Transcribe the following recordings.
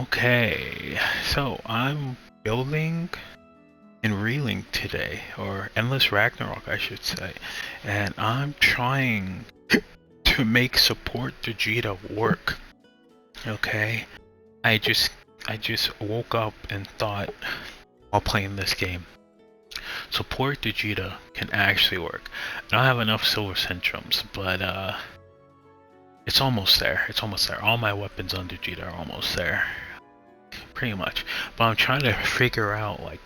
Okay, so I'm building in Relink today, or Endless Ragnarok, I should say, and I'm trying to make support Djeeta work. Okay, I just I just woke up and thought while playing this game, support Djeeta can actually work. I don't have enough Silver Centrums, but it's almost there. It's almost there. All my weapons on Djeeta are almost there. Pretty much. But I'm trying to figure out like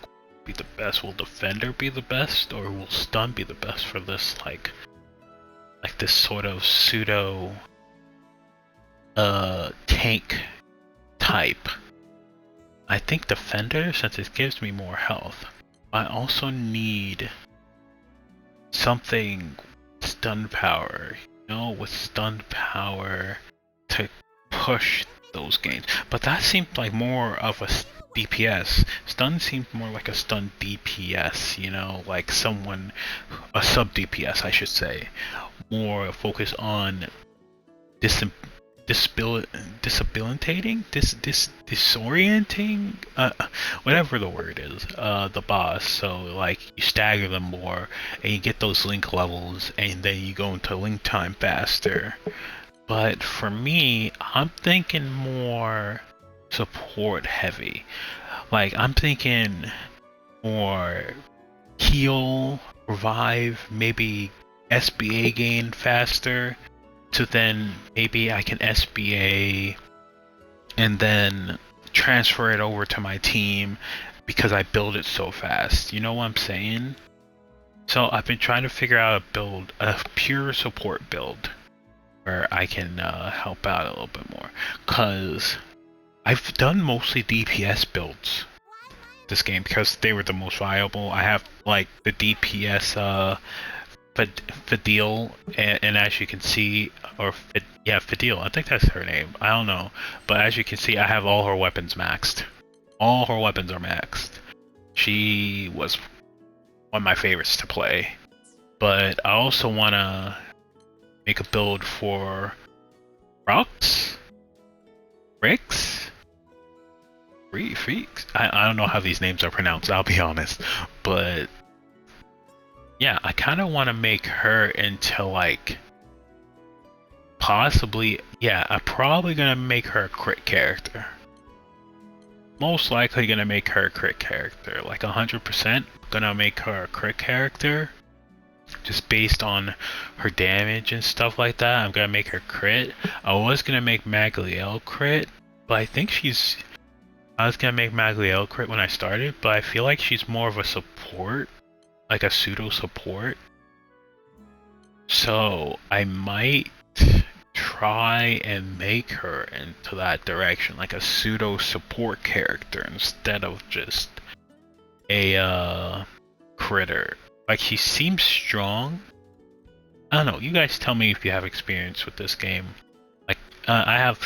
be the best. Will defender be the best, or will stun be the best for this like this sort of pseudo tank type? I think defender, since it gives me more health. I also need something stun power, with stun power to push those gains. But that seemed like more of a DPS. Stun seemed more like a stun DPS, like someone, a sub DPS, I should say. More focus on disorienting, whatever the word is, the boss. So like you stagger them more, and you get those link levels, and then you go into link time faster. But for me, I'm thinking more support heavy. Like I'm thinking more heal, revive, maybe SBA gain faster. So then maybe I can SBA and then transfer it over to my team because I build it so fast. You know what I'm saying? So I've been trying to figure out a pure support build where I can help out a little bit more. Cause I've done mostly DPS builds this game because they were the most viable. I have like the DPS Fadil, and as you can see, Fadil, I think that's her name, I don't know, but as you can see, I have all her weapons maxed. All her weapons are maxed. She was one of my favorites to play, but I also want to make a build for Rocks? Rix? Freaks? I don't know how these names are pronounced, I'll be honest, but yeah, I kind of want to make her into like possibly, I'm probably gonna make her a crit character. Most likely gonna make her a crit character, like 100% gonna make her a crit character. Just based on her damage and stuff like that, I'm gonna make her crit. I was gonna make Magliel crit, but I was gonna make Magliel crit when I started, but I feel like she's more of a support, like a pseudo support. So I might try and make her into that direction, like a pseudo support character instead of just a critter. Like she seems strong. I don't know, you guys tell me if you have experience with this game. Like I have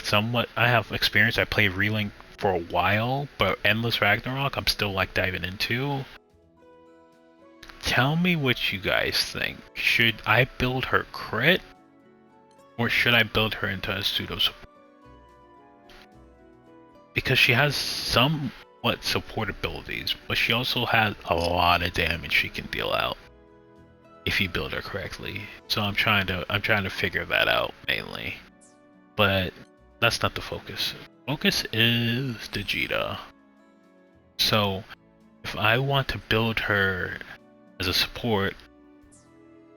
experience. I played Relink for a while, but Endless Ragnarok I'm still like diving into. Tell me what you guys think. Should I build her crit, or should I build her into a pseudo support? Because she has somewhat support abilities, but she also has a lot of damage she can deal out if you build her correctly. So I'm trying to figure that out mainly. But that's not the focus. Focus is Djeeta. So if I want to build her as a support,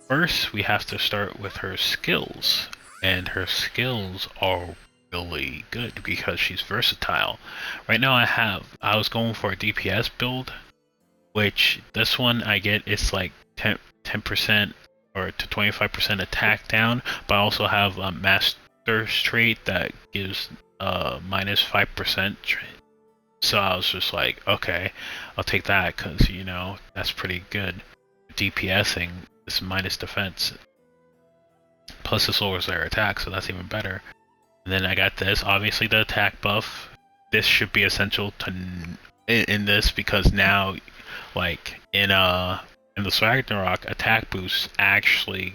first we have to start with her skills, and her skills are really good because she's versatile. Right now I was going for a DPS build, which this one I get it's like 10% or to 25% attack down, but I also have a master's trait that gives minus 5%. So I was just like, okay, I'll take that because that's pretty good. DPSing is minus defense, plus this lowers their attack, so that's even better. And then I got this, obviously the attack buff. This should be essential in this because now, like in the Ragnarok, attack boosts actually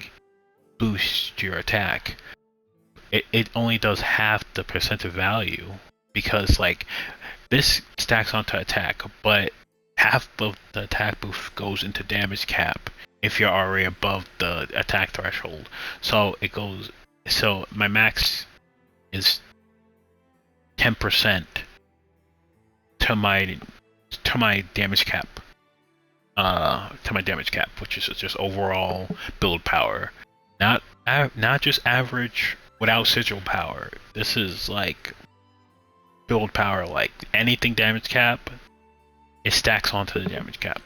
boost your attack. It only does half the percent of value because like this stacks onto attack, but half of the attack boost goes into damage cap if you're already above the attack threshold. So it goes. So my max is 10% to my damage cap. To my damage cap, which is just overall build power, not just average without sigil power. This is like build power, like anything damage cap, it stacks onto the damage cap.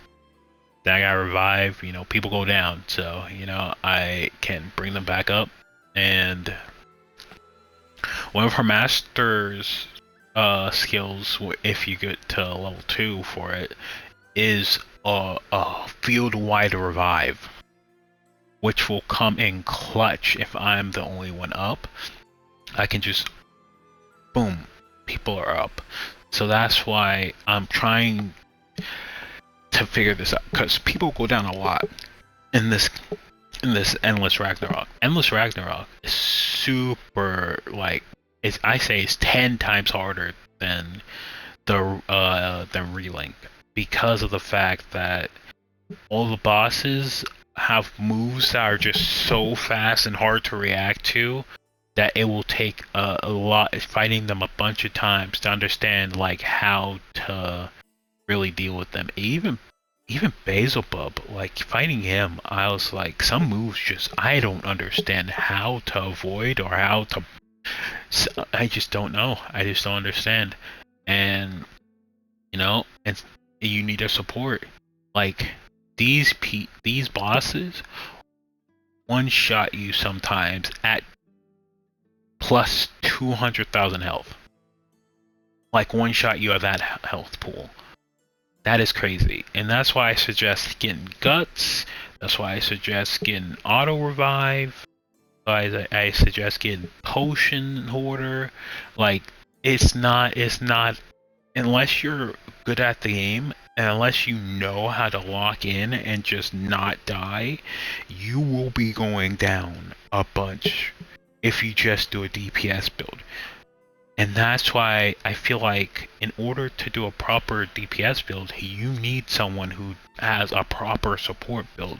Then I got revive, people go down, so I can bring them back up. And one of her master's skills, if you get to level 2 for it, is a field-wide revive, which will come in clutch if I'm the only one up. I can just boom, people are up. So that's why I'm trying to figure this out, because people go down a lot in this Endless Ragnarok. Endless Ragnarok is super, like, I say it's 10 times harder than than Relink, because of the fact that all the bosses have moves that are just so fast and hard to react to that it will take a lot fighting them a bunch of times to understand like how to really deal with them. Even Beelzebub, like fighting him, I was like, some moves just I don't understand how to avoid or how to. I just don't know. I just don't understand, and and you need a support. Like these bosses one shot you sometimes at plus 200,000 health. Like one shot you have that health pool. That is crazy, and that's why I suggest getting guts. That's why I suggest getting auto revive. I suggest getting potion hoarder. Like it's not unless you're good at the game and unless you know how to lock in and just not die, you will be going down a bunch if you just do a DPS build. And that's why I feel like in order to do a proper DPS build, you need someone who has a proper support build.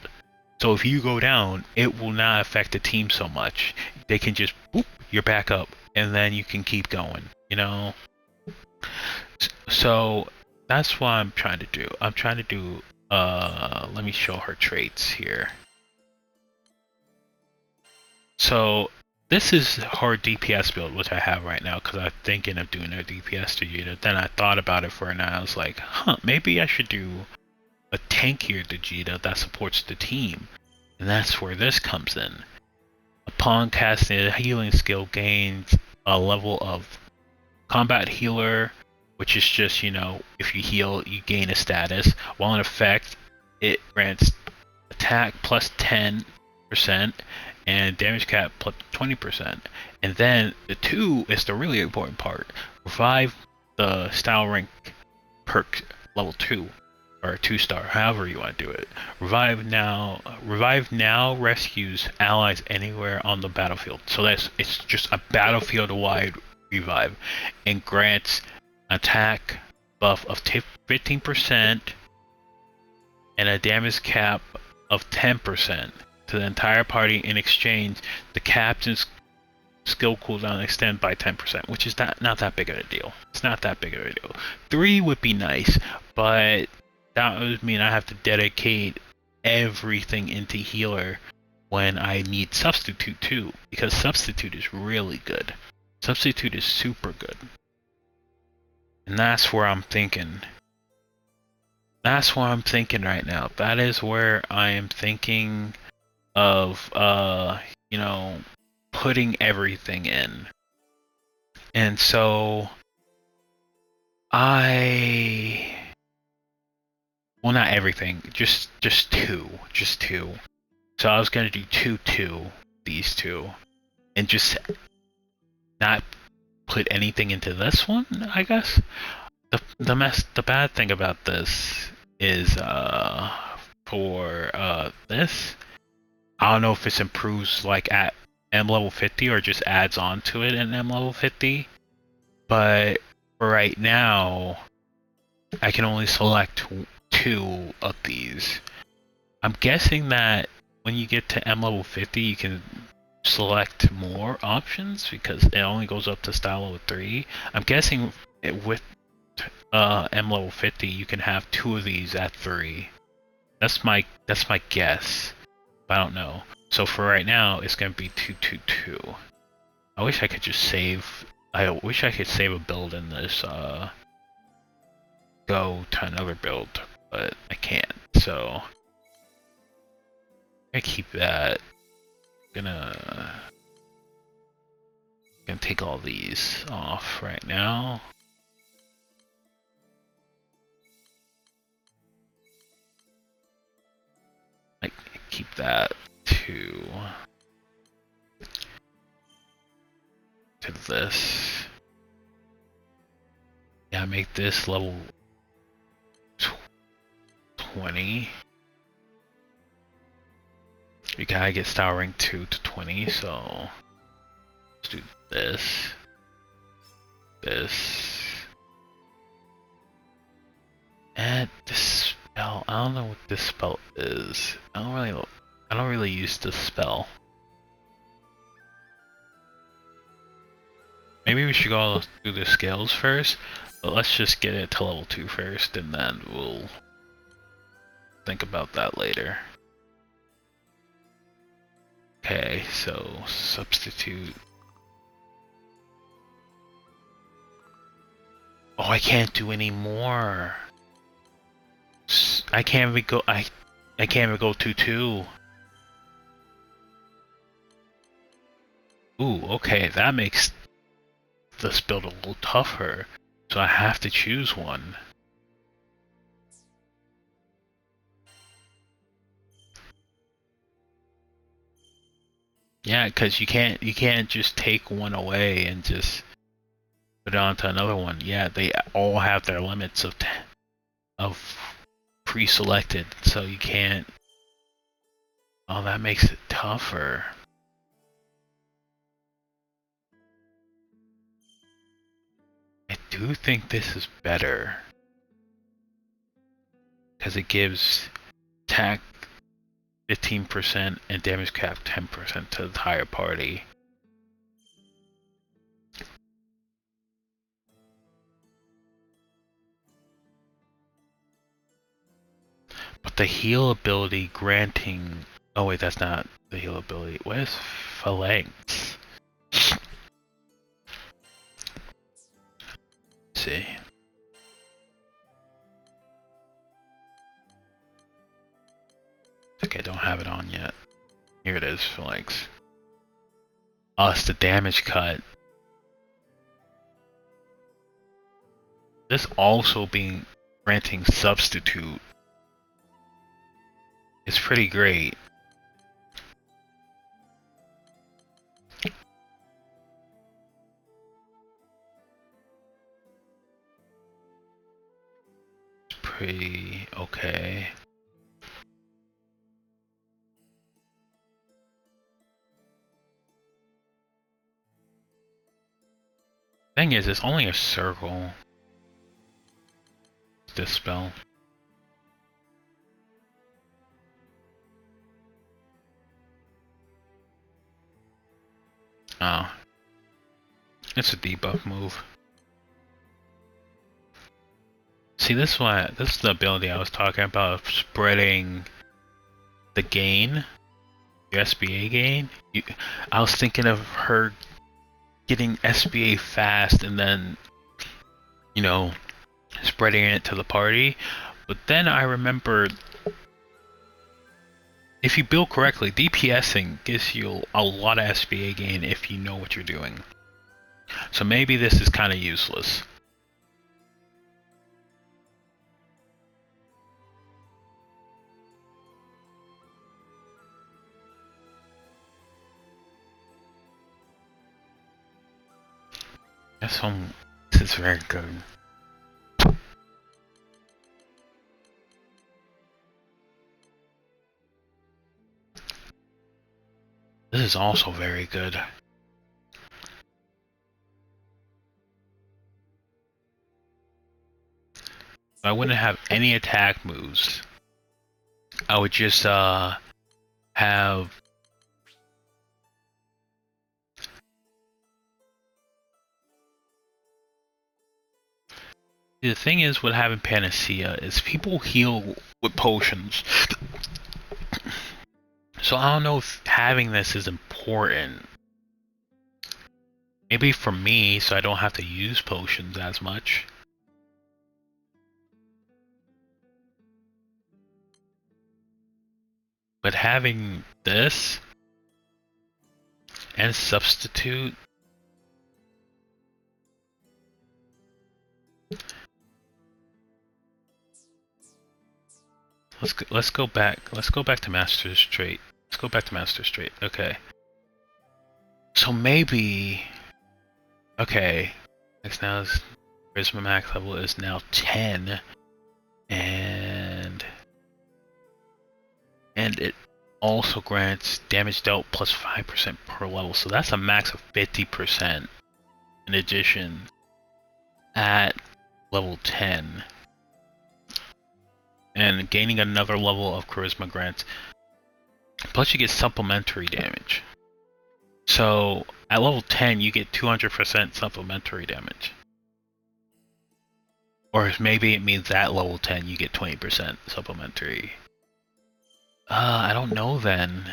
So if you go down, it will not affect the team so much. They can just, boop, you're back up, and then you can keep going, So that's what I'm trying to do. I'm trying to do, let me show her traits here. So this is her DPS build, which I have right now, because I'm thinking of doing a DPS to Djeeta. Then I thought about it for a night. I was like, maybe I should do a tankier Djeeta that supports the team. And that's where this comes in. Upon casting a healing skill, gains a level of combat healer, which is just, if you heal, you gain a status. While in effect, it grants attack plus 10% and damage cap plus 20%. And then the 2 is the really important part. Revive the style rank perk level 2 or 2-star, however you want to do it. Revive now rescues allies anywhere on the battlefield. So it's just a battlefield-wide revive and grants attack buff of 15% and a damage cap of 10% to the entire party. In exchange, the captain's skill cooldown extends by 10%, which is not that big of a deal. It's not that big of a deal. 3 would be nice, but that would mean I have to dedicate everything into healer when I need substitute too, because substitute is really good. Substitute is super good. And that's where I'm thinking. That's what I'm thinking right now. That is where I am thinking of, putting everything in. And so well, not everything, just two. So I was gonna do these two, and just not put anything into this one, I guess. The bad thing about this is for this, I don't know if this improves like at M level 50 or just adds on to it in M level 50, but for right now, I can only select 2 of these. I'm guessing that when you get to M level 50, you can select more options because it only goes up to style level 3. I'm guessing with M level 50, you can have 2 of these at 3. That's my guess. I don't know. So for right now, it's gonna be 222. I wish I could just save. I wish I could save a build in this. Go to another build, but I can't. So I keep that. Gonna take all these off right now. I keep that to this. Yeah, make this level 20. You gotta get style rank 2 to 20, so let's do this. Add this spell. I don't know what this spell is. I don't really use this spell. Maybe we should go through the skills first, but let's just get it to level 2 first, and then we'll think about that later. Okay, so substitute. Oh, I can't do any more. I can't even go. I can't even go 2-2. Ooh, okay, that makes this build a little tougher. So I have to choose one. Yeah, because you can't just take one away and just put it onto another one. Yeah, they all have their limits of pre-selected, so you can't. Oh, that makes it tougher. I do think this is better because it gives attack 15% and damage cap 10% to the entire party. But the heal ability granting... Oh wait, that's not the heal ability. What is Phalanx? Let's see. Okay, I don't have it on yet. Here it is, Phalanx. Oh, it's the damage cut. This also being granting substitute is pretty great. It's pretty okay. Thing is, it's only a circle. This spell. Oh. It's a debuff move. See, this is the ability I was talking about of spreading the gain, the SBA gain. I was thinking of her getting SBA fast and then, you know, spreading it to the party. But then I remembered, if you build correctly, DPSing gives you a lot of SBA gain if you know what you're doing. So maybe this is kind of useless. This is very good. This is also very good. I wouldn't have any attack moves. I would just have the thing is with having Panacea is people heal with potions. So I don't know if having this is important. Maybe for me, so I don't have to use potions as much. But having this and substitute, let's go back. Let's go back to Master's Trait. Let's go back to Master's Trait. Okay. So maybe. Okay. Next now is Charisma max level is now 10, and it also grants damage dealt plus 5% per level. So that's a max of 50% in addition at level 10. And gaining another level of Charisma grants. Plus you get supplementary damage. So at level 10 you get 200% supplementary damage. Or maybe it means at level 10 you get 20% supplementary. I don't know then.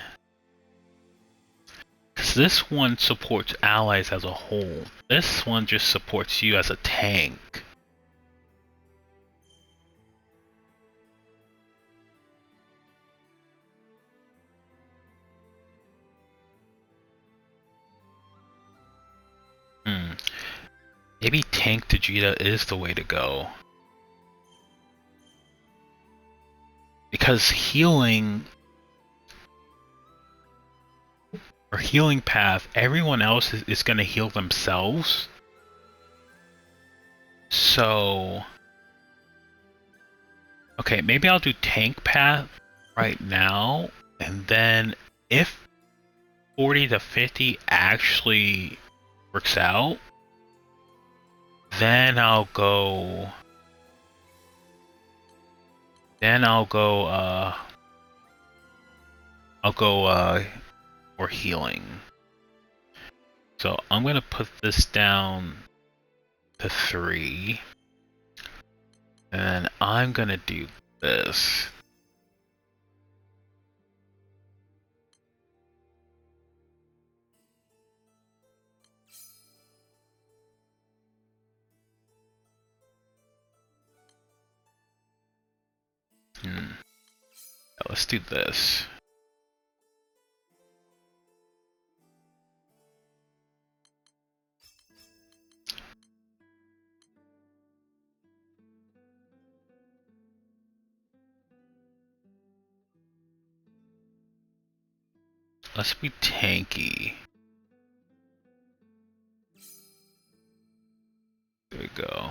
Because this one supports allies as a whole. This one just supports you as a tank. Maybe tank to Djeeta is the way to go. Because healing or healing path, everyone else is going to heal themselves. So, okay, maybe I'll do tank path right now, and then if 40 to 50 actually works out, then I'll go for healing. So I'm gonna put this down to 3, and I'm gonna do this. Let's do this. Let's be tanky. There we go.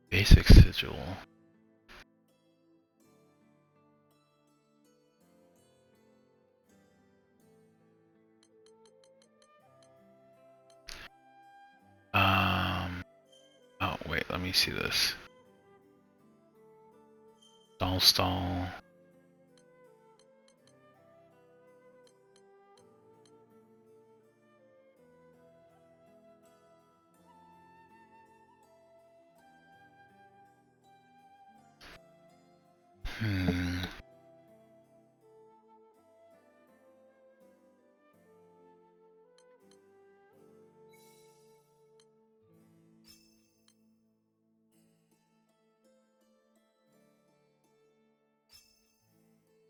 Basic sigil. Oh wait, let me see this. Stall.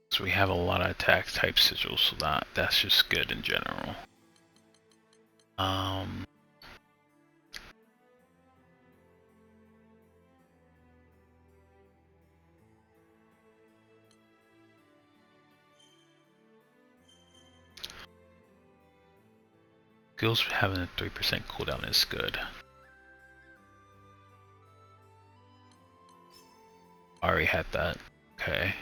So we have a lot of attack type sigils, so that's just good in general. Skills having a 3% cooldown is good. Already had that. Okay.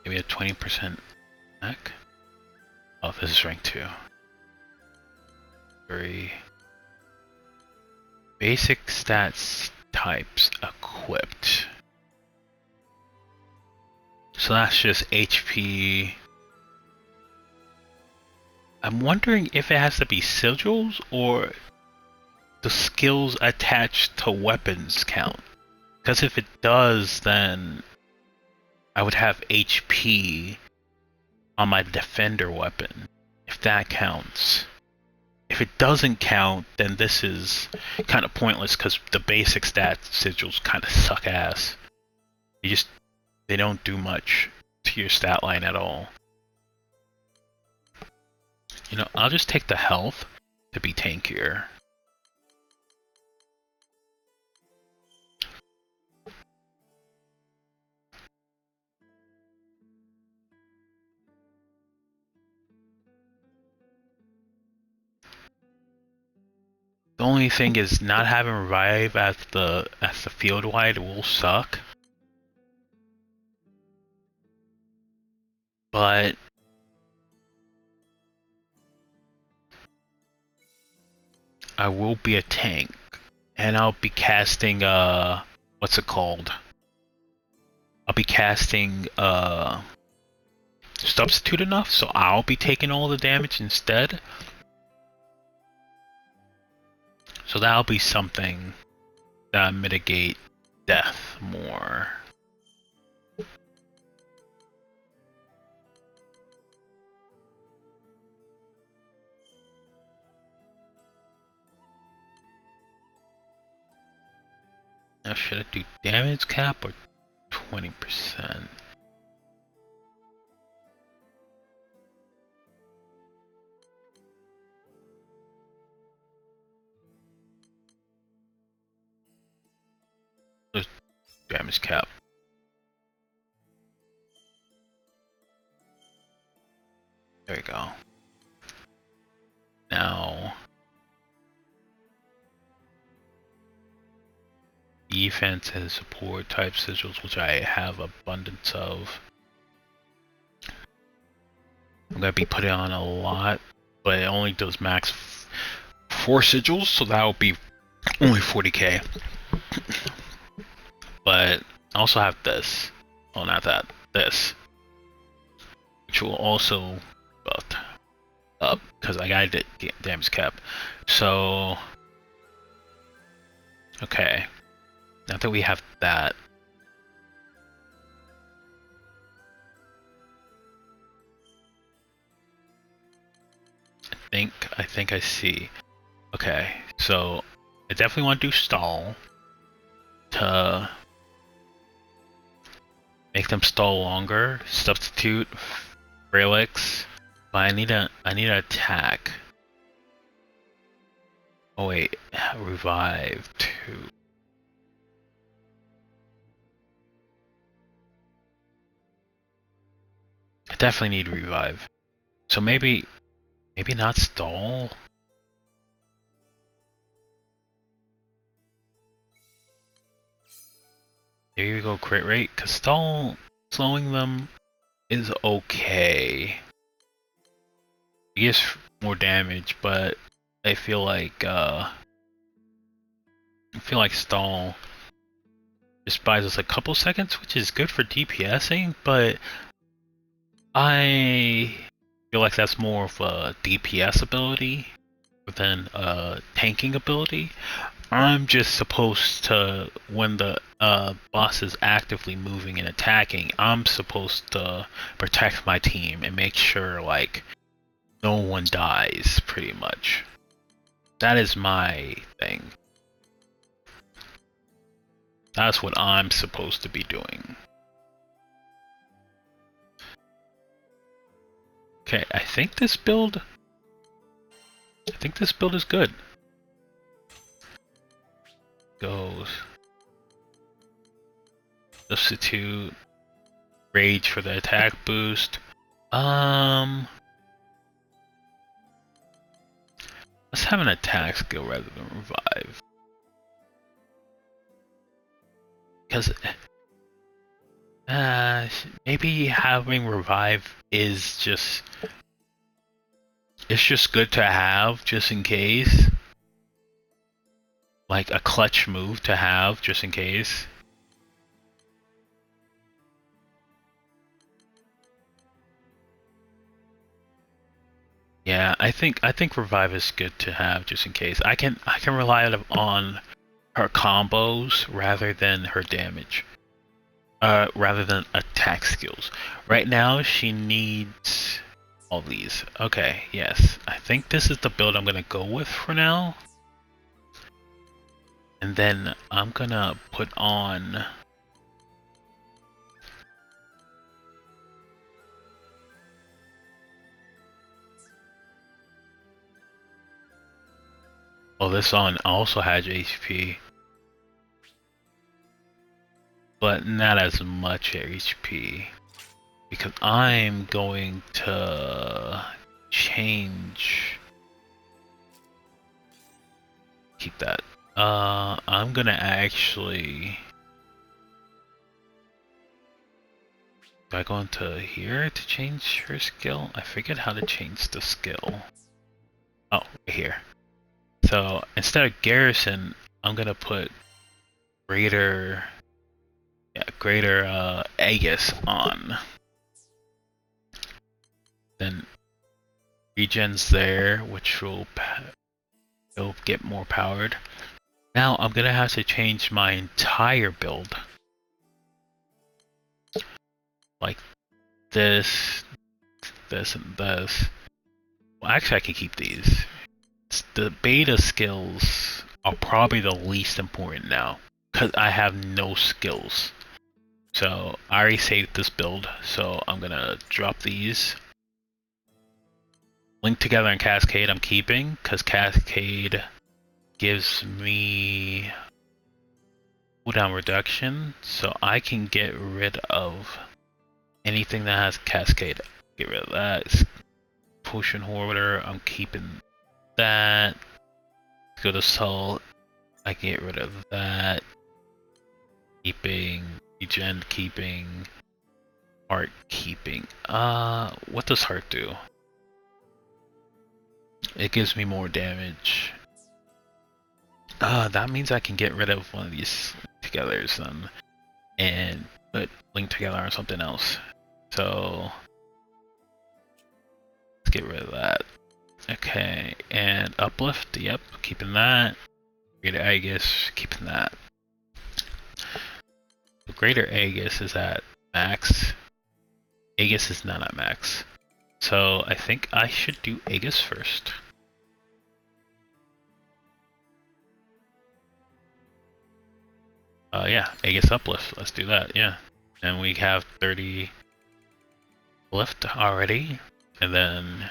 Maybe a 20% attack. Oh, this is rank 2. 3. Basic stats types equipped. So that's just HP. I'm wondering if it has to be sigils or the skills attached to weapons count. Because if it does, then I would have HP on my defender weapon, if that counts. If it doesn't count, then this is kind of pointless because the basic stat sigils kind of suck ass. They don't do much to your stat line at all. You know, I'll just take the health to be tankier. The only thing is not having revive at the field wide will suck. But I will be a tank. And I'll be casting what's it called? I'll be casting substitute enough, so I'll be taking all the damage instead. So that'll be something that mitigate death more. Now should I do damage cap or 20%? Let's damage cap. There we go. Now defense and support type sigils, which I have abundance of. I'm gonna be putting on a lot, but it only does max 4 sigils, so that will be only 40k. But I also have this. Oh, not that. This. Which will also buff up, because I gotta get damage cap. So, okay. Now that we have that, I think I see. Okay, so I definitely want to do stall to make them stall longer. Substitute relics, but I need to attack. Oh wait, revive too. I definitely need revive. So maybe not stall. There you go, crit rate. Cause slowing them is okay. It gives more damage, but I feel like stall just buys us a couple seconds, which is good for DPSing, but I feel like that's more of a DPS ability than a tanking ability. I'm just supposed to, when the boss is actively moving and attacking, I'm supposed to protect my team and make sure like no one dies, pretty much. That is my thing. That's what I'm supposed to be doing. Okay, I think this build is good. Goes substitute rage for the attack boost. Let's have an attack skill rather than revive. Because Maybe having revive is it's just good to have just in case. Like a clutch move to have just in case. Yeah, I think revive is good to have just in case. I can rely on her combos rather than her damage. Rather than attack skills. Right now she needs all these. Okay, yes. I think this is the build I'm gonna go with for now. And then I'm gonna put on oh, this one also has HP. But not as much HP. Because I'm going to change. Keep that. I'm gonna actually. Do I go into here to change her skill? I forget how to change the skill. Oh, right here. So instead of Garrison, I'm gonna put greater, greater Aegis on. Then regens there, which will it'll get more powered. Now I'm gonna have to change my entire build. Like this, this, and this. Well, actually I can keep these. The beta skills are probably the least important now. Because I have no skills. So I already saved this build, so I'm gonna drop these. Link Together and Cascade I'm keeping, because Cascade gives me cooldown reduction, so I can get rid of anything that has Cascade. Get rid of that. Potion Hoarder, I'm keeping that. Go to Soul, I get rid of that. Keeping, Regen keeping, Heart keeping. What does Heart do? It gives me more damage. That means I can get rid of one of these togethers then, and put Link Together on something else. So let's get rid of that. Okay, and Uplift, yep, keeping that. Greater Aegis, keeping that. Greater Aegis is at max. Aegis is not at max. So I think I should do Aegis first. Yeah, Aegis Uplift. Let's do that, yeah. And we have 30 lift already. And then...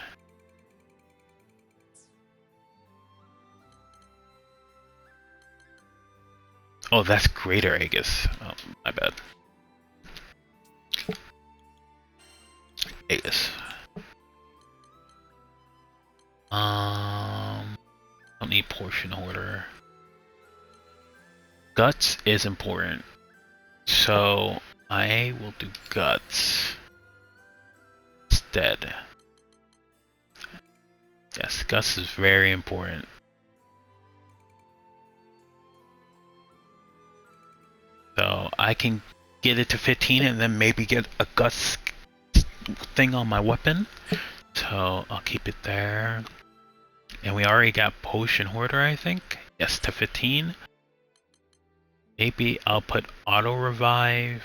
Oh, that's Greater Aegis. Oh, my bad. Aegis. Don't need Portion Hoarder. Guts is important. So I will do Guts instead. Yes, Guts is very important. So I can get it to 15 and then maybe get a Guts thing on my weapon. So I'll keep it there. And we already got Potion Hoarder, I think. Yes, to 15. Maybe I'll put Auto Revive.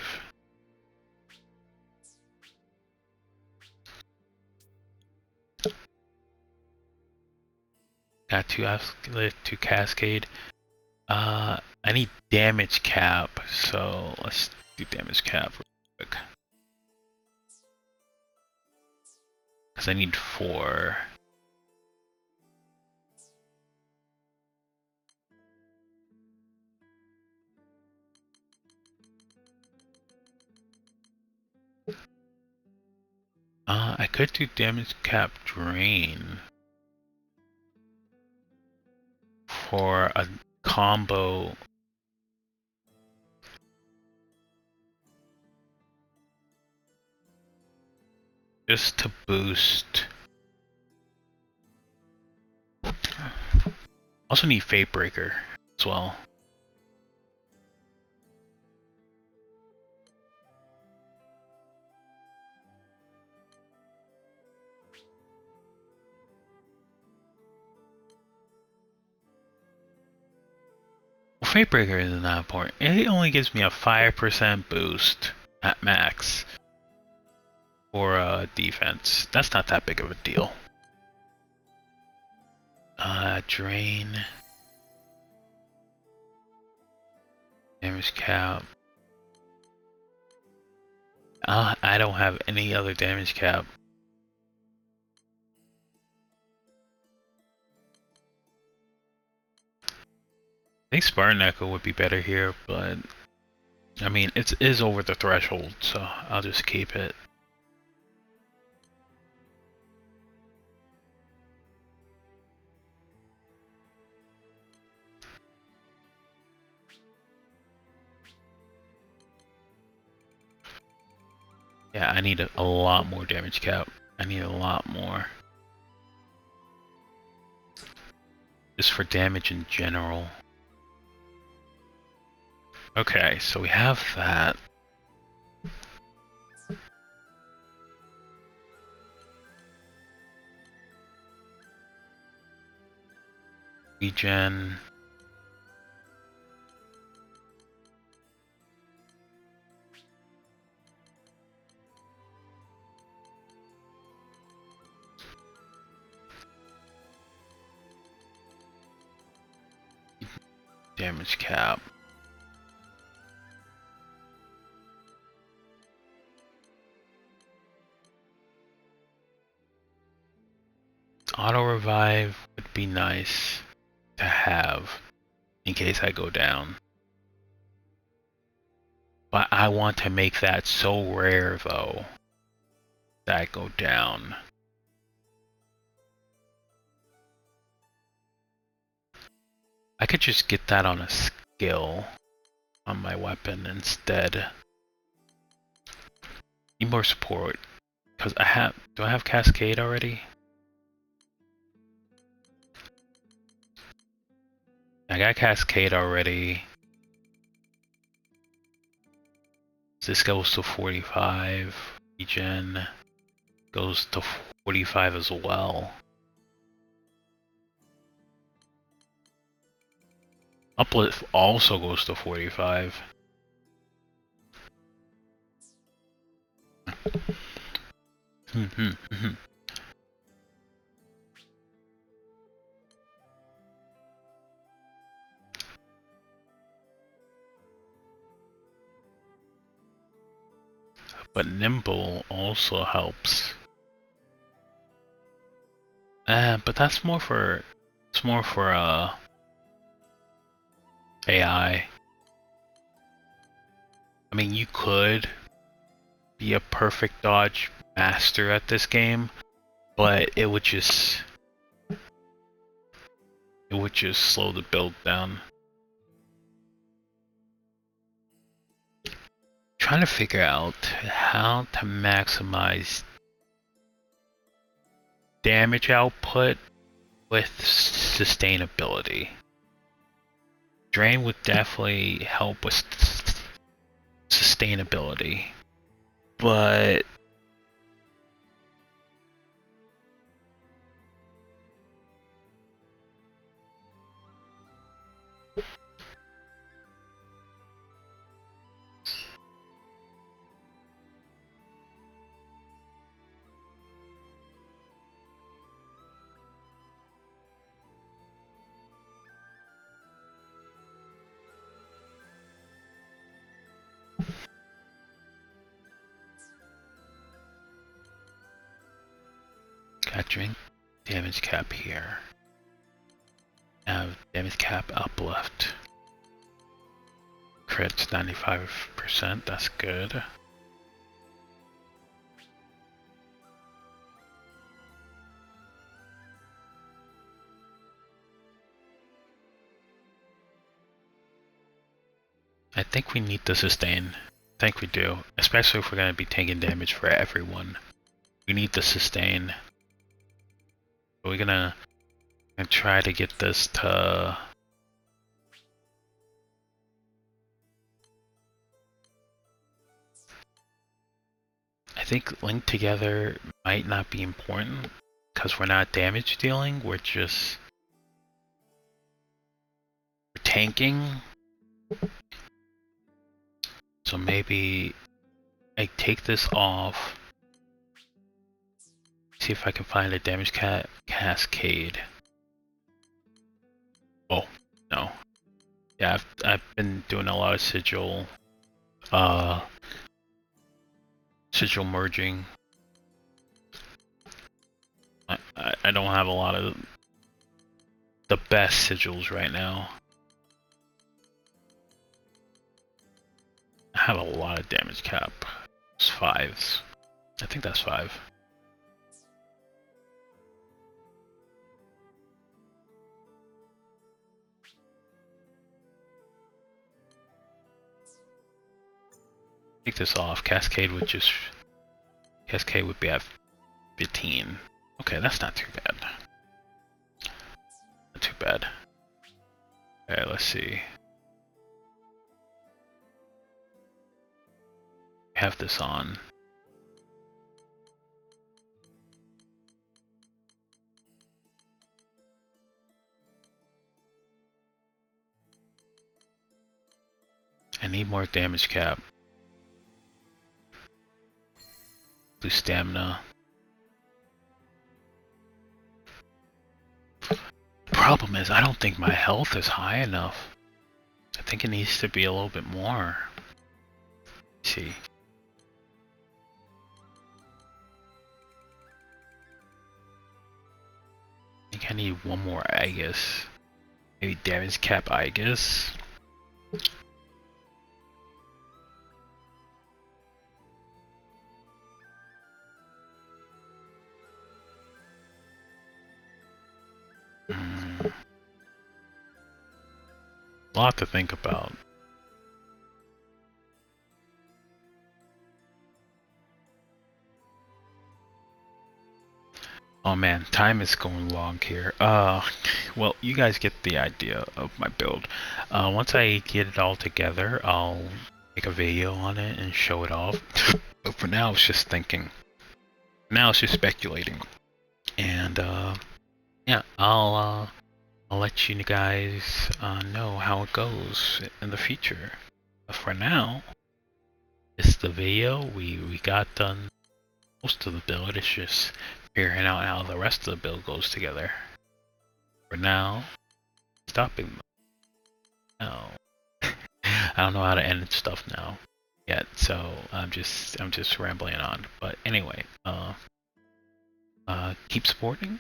Got to Cascade. I need damage cap, so let's do damage cap real quick. Because I need 4. I could do damage cap drain for a combo. just to boost. Also need Fate Breaker as well. Well, Fate Breaker isn't that important. It only gives me a 5% boost at max for defense. That's not that big of a deal. Drain. Damage cap. I don't have any other damage cap. I think Spartan Echo would be better here, but I mean, it is over the threshold, so I'll just keep it. Yeah, I need a lot more damage cap. I need a lot more. Just for damage in general. Okay, so we have that. Regen. Damage cap. Auto revive would be nice to have in case I go down. But I want to make that so rare though that I go down. I could just get that on a skill on my weapon instead. Need more support. Because do I have Cascade already? I got Cascade already. This goes to 45. Regen goes to 45 as well. Uplift also goes to 45. But Nimble also helps. But that's more for AI. I mean, you could be a perfect dodge master at this game, but it would just slow the build down. Trying to figure out how to maximize damage output with sustainability. Drain would definitely help with sustainability, but got drink damage cap here. Now damage cap uplift. Crits 95%, that's good. I think we need to sustain. I think we do. Especially if we're going to be taking damage for everyone. We need the sustain. We're gonna try to get this to... I think linked together might not be important because we're not damage dealing, we're tanking. So maybe I take this off. See if I can find a damage cascade. Oh, no. Yeah, I've been doing a lot of sigil merging. I don't have a lot of the best sigils right now. I have a lot of damage cap. It's 5s. I think that's 5. Take this off. Cascade would be at 15. Okay, that's not too bad. Not too bad. Alright, let's see. Have this on. I need more damage cap. Lose stamina. The problem is I don't think my health is high enough. I think it needs to be a little bit more. Let's see. I think I need one more Aegis. Maybe damage cap Aegis. A lot to think about. Oh man, time is going long here. Well, you guys get the idea of my build. Once I get it all together, I'll make a video on it and show it off. But for now, it's just thinking. Now it's just speculating. And yeah, I'll let you guys know how it goes in the future. But for now, it's the video. We got done most of the build. It's just figuring out how the rest of the build goes together. For now, stopping. No, I don't know how to edit stuff now yet, so I'm just rambling on. But anyway, keep supporting.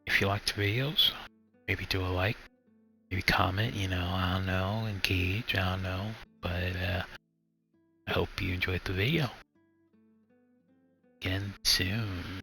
If you liked the videos, maybe do a like, maybe comment. You know, I don't know, engage. I don't know, but I hope you enjoyed the video. Again soon.